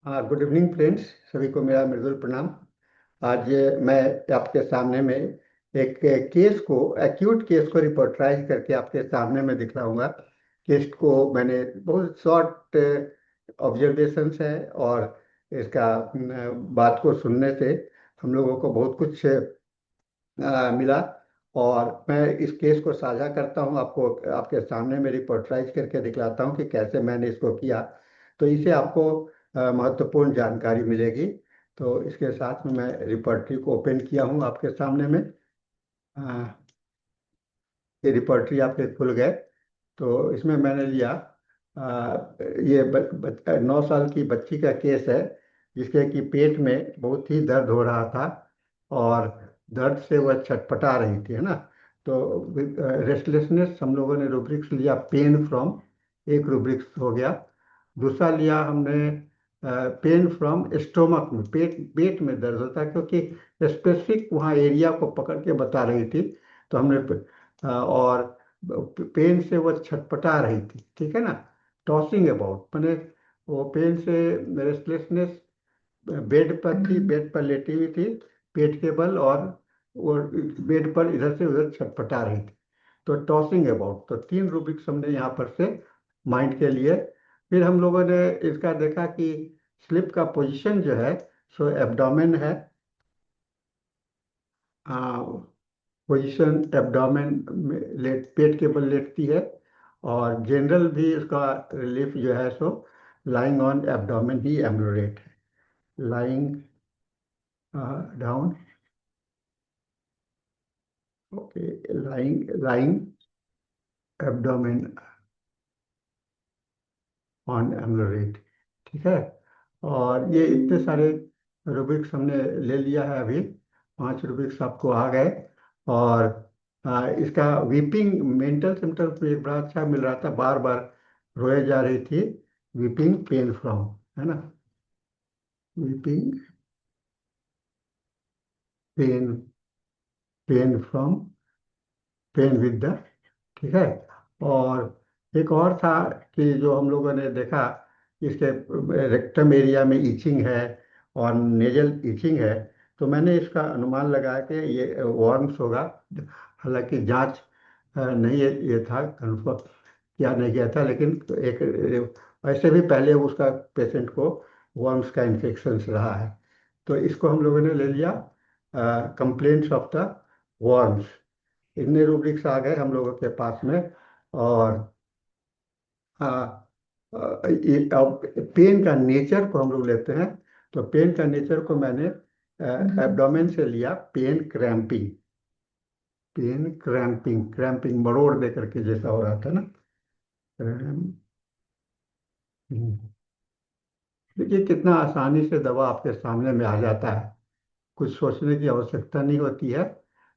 हाँ, good evening friends. सभी को मेरा मृदुल प्रणाम। आज मैं आपके सामने में एक केस को एक्यूट केस को रिपोर्टराइज करके आपके सामने में दिखलाऊंगा। केस को मैंने बहुत शॉर्ट ऑब्जर्वेशंस है, और इसका बात को सुनने से हम लोगों को बहुत कुछ मिला। और मैं इस केस को साझा करता हूं, आपको आपके सामने में रिपोर्टराइज करके दिखलाता हूं कि कैसे मैंने इसको किया। तो इससे आपको महत्वपूर्ण जानकारी मिलेगी। तो इसके साथ में मैं रिपोर्टरी को ओपन किया हूं आपके सामने में। अ, ये रिपोर्टरी आपके खुल गए। तो इसमें मैंने लिया ये 9 साल की बच्ची का केस है, जिसके कि पेट में बहुत ही दर्द हो रहा था, और दर्द से वह छटपटा रही थी, है ना। तो रेस्टलेसनेस हम लोगों ने रूब्रिक्स लिया, पेन फ्रॉम, एक रूब्रिक्स हो गया। दूसरा लिया हमने पेन फ्रॉम स्टोमक में, पेट पेट में दर्द होता है, क्योंकि स्पेसिफिक वहाँ एरिया को पकड़ के बता रही थी। तो हमने और पेन से वो छटपटा रही थी, ठीक है ना। टॉसिंग अबाउट मैंने, वो पेन से, रेस्टलेसनेस, बेड पर थी, बेड पर लेटी हुई थी पेट के बल, और वो बेड पर इधर से उधर छटपटा रही थी। तो टॉसिंग अबाउट, तो 3 रूबिक्स हमने यहाँ पर से माइंड के लिए। फिर हम लोगों ने इसका देखा कि स्लिप का पोजीशन जो है, सो एब्डोमेन है। पोजीशन एब्डोमेन में लेट, पेट के बल लेटती है। और जनरल भी इसका रिलीफ जो है सो लाइंग ऑन एब्डोमेन ही एम्बुलेट है, lying down. Okay, lying lying abdomen on ambulate, ठीक है। और ये इतने सारे रूबिक्स हमने ले लिया है अभी, 5 रूबिक्स आपको आ गए। और इसका वीपिंग मेंटल सिम्टम्स भी एक बड़ा अच्छा मिल रहा था, बार बार रोए जा रही थी। वीपिंग पेन फ्रॉम, है ना, weeping pain, pain from, pain with the, ठीक है। और एक और था कि जो हम लोगों ने देखा, इसके रेक्टम एरिया में ईचिंग है और नेजल ईचिंग है। तो मैंने इसका अनुमान लगाया कि ये वॉर्म्स होगा। हालांकि जांच नहीं, ये था कन्फर्म किया नहीं गया था, लेकिन एक ऐसे भी पहले उसका पेशेंट को वॉर्म्स का इन्फेक्शन रहा है। तो इसको हम लोगों ने ले लिया, कंप्लेंट्स ऑफ द वॉर्म्स। इतने रूब्रिक्स आ गए हम लोगों के पास में। और अब पेन का नेचर को हम लोग लेते हैं। तो पेन का नेचर को मैंने एब्डोमेन से लिया, pain cramping, pain cramping, cramping मरोड़ दे करके जैसा हो रहा था ना, क्रैम्पिंग। देखिए कितना आसानी से दवा आपके सामने में आ जाता है, कुछ सोचने की आवश्यकता नहीं होती है।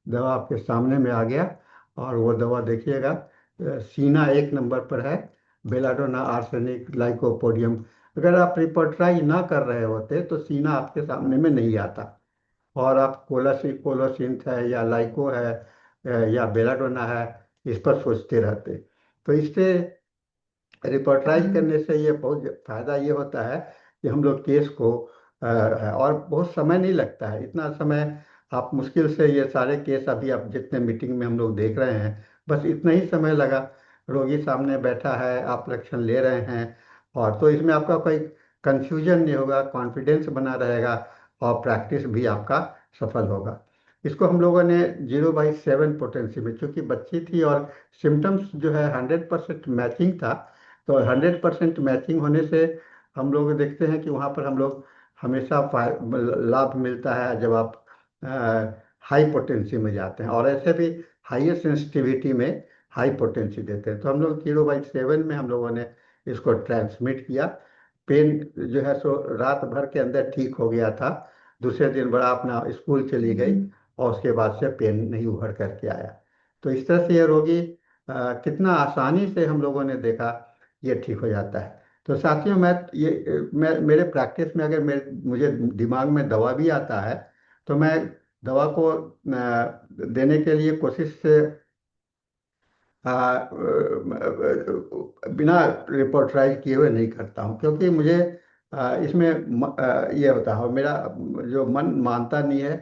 दवा आपके सामने में आ गया। और वो दवा देखिएगा, सीना 1 नंबर पर है, बेलाडोना आर्सेनिक लाइकोपोडियम। अगर आप रिपोर्टराइज ना कर रहे होते तो सीना आपके सामने में नहीं आता, और आप कोलासिंथ है या लाइको है या बेलाडोना है, इस पर सोचते रहते। तो इससे रिपोर्टराइज करने से ये बहुत फायदा ये होता है कि हम लोग केस को और बहुत समय नहीं लगता है, इतना समय आप मुश्किल से, ये सारे केस अभी आप जितने मीटिंग में हम लोग देख रहे हैं, बस इतना ही समय लगा। रोगी सामने बैठा है, आप लक्षण ले रहे हैं, और तो इसमें आपका कोई कंफ्यूजन नहीं होगा, कॉन्फिडेंस बना रहेगा, और प्रैक्टिस भी आपका सफल होगा। इसको हम लोगों ने 0/7 पोटेंसी में, चूंकि बच्ची थी और सिम्टम्स जो है 100% मैचिंग था, तो 100% मैचिंग होने से हम लोग देखते हैं कि वहाँ पर हम लोग हमेशा लाभ मिलता है जब आप हाई पोटेंसी में जाते हैं, और ऐसे भी हाईएस्ट सेंसिटिविटी में हाई पोटेंसी देते हैं। तो हम लोग 0/7 में हम लोगों ने इसको ट्रांसमिट किया। पेन जो है सो रात भर के अंदर ठीक हो गया था। दूसरे दिन बड़ा अपना स्कूल चली गई, और उसके बाद से पेन नहीं उभर करके आया। तो इस तरह से ये रोगी कितना आसानी से हम लोगों ने देखा ये ठीक हो जाता है। तो साथियों, मैं मेरे प्रैक्टिस में अगर मुझे दिमाग में दवा भी आता है, तो मैं दवा को देने के लिए कोशिश से बिना रिपोर्टराइज किए हुए नहीं करता हूँ, क्योंकि मुझे इसमें ये होता है, और मेरा जो मन मानता नहीं है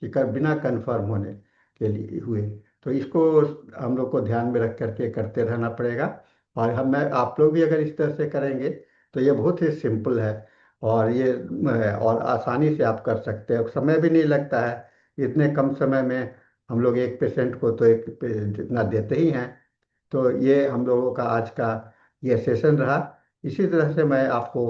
कि कर बिना कंफर्म होने के लिए हुए। तो इसको हम लोग को ध्यान में रख करके करते रहना पड़ेगा। और हम मैं आप लोग भी अगर इस तरह से करेंगे तो ये बहुत ही सिंपल है, और ये और आसानी से आप कर सकते हैं, समय भी नहीं लगता है। इतने कम समय में हम लोग एक पेशेंट को तो जितना देते ही हैं। तो ये हम लोगों का आज का ये सेशन रहा। इसी तरह से मैं आपको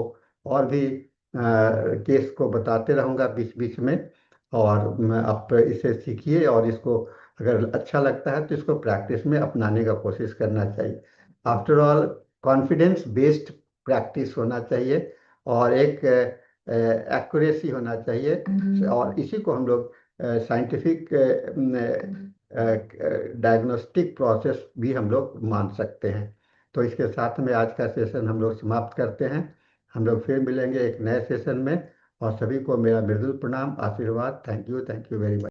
और भी केस को बताते रहूँगा बीच बीच में। और आप इसे सीखिए, और इसको अगर अच्छा लगता है तो इसको प्रैक्टिस में अपनाने का कोशिश करना चाहिए। After all confidence based practice होना चाहिए, और एक एक्यूरेसी होना चाहिए। और इसी को हम लोग साइंटिफिक डायग्नोस्टिक प्रोसेस भी हम लोग मान सकते हैं। तो इसके साथ में आज का सेशन हम लोग समाप्त करते हैं। हम लोग फिर मिलेंगे एक नए सेशन में। और सभी को मेरा मृदुल प्रणाम, आशीर्वाद। Thank you very much.